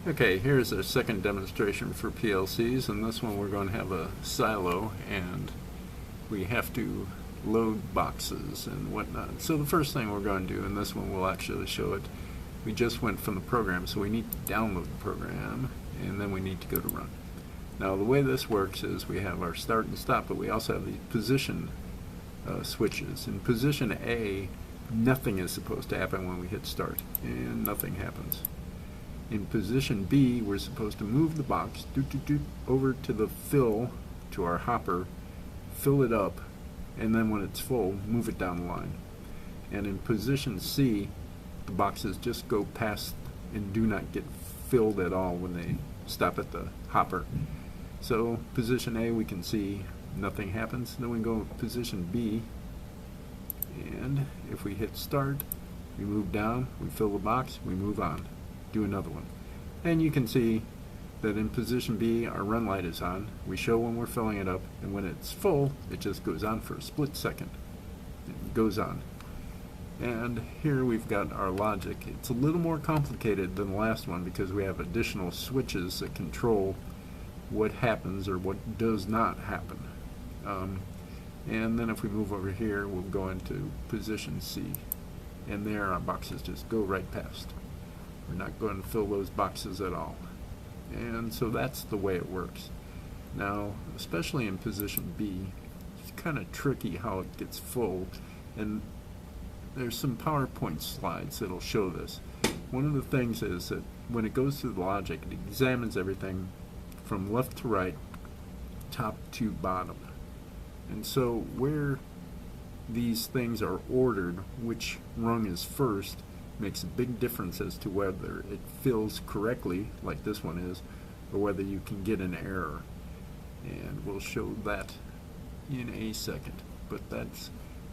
Okay, here's a second demonstration for PLCs, and this one we're going to have a silo and we have to load boxes and whatnot. So the first thing we're going to do, and this one will actually show it, we just went from the program, so we need to download the program and then we need to go to run. Now the way this works is we have our start and stop, but we also have the position switches. In position A, nothing is supposed to happen when we hit start, and nothing happens. In position B, we're supposed to move the box over to the fill, to our hopper, fill it up, and then when it's full, move it down the line. And in position C, the boxes just go past and do not get filled at all when they stop at the hopper. So position A, we can see nothing happens. Then we go to position B, and if we hit start, we move down, we fill the box, we move on. Do another one. And you can see that in position B, our run light is on. We show when we're filling it up, and when it's full, it just goes on for a split second. It goes on. And here we've got our logic. It's a little more complicated than the last one because we have additional switches that control what happens or what does not happen. And then if we move over here, we'll go into position C. And there our boxes just go right past. We're not going to fill those boxes at all. And so that's the way it works. Now, especially in position B, it's kind of tricky how it gets full. And there's some PowerPoint slides that'll show this. One of the things is that when it goes through the logic, it examines everything from left to right, top to bottom. And so where these things are ordered, which rung is first, makes a big difference as to whether it fills correctly, like this one is, or whether you can get an error. And we'll show that in a second. But that's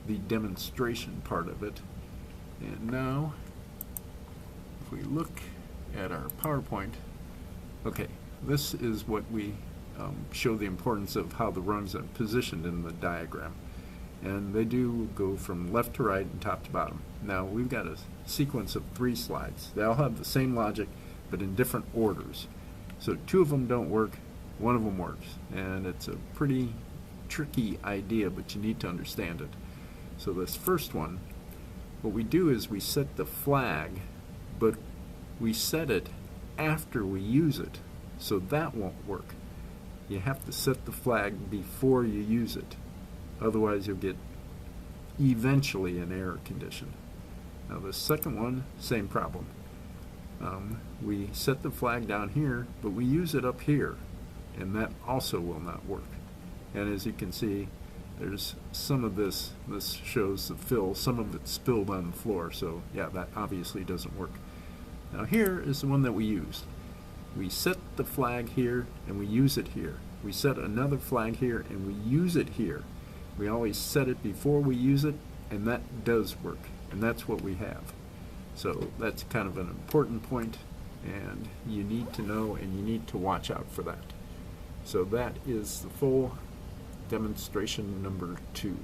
the demonstration part of it. And now, if we look at our PowerPoint, okay, this is what we show the importance of how the rungs are positioned in the diagram. And they do go from left to right and top to bottom. Now we've got a sequence of 3 slides. They all have the same logic, but in different orders. So 2 of them don't work, 1 of them works. And it's a pretty tricky idea, but you need to understand it. So this first one, what we do is we set the flag, but we set it after we use it. So that won't work. You have to set the flag before you use it. Otherwise you'll get eventually an error condition. Now the second one, same problem. We set the flag down here, but we use it up here, and that also will not work. And as you can see, there's some of this shows the fill, some of it's spilled on the floor, so yeah, that obviously doesn't work. Now here is the one that we used. We set the flag here and we use it here. We set another flag here and we use it here. We always set it before we use it, and that does work, and that's what we have. So that's kind of an important point, and you need to know and you need to watch out for that. So that is the full demonstration number 2.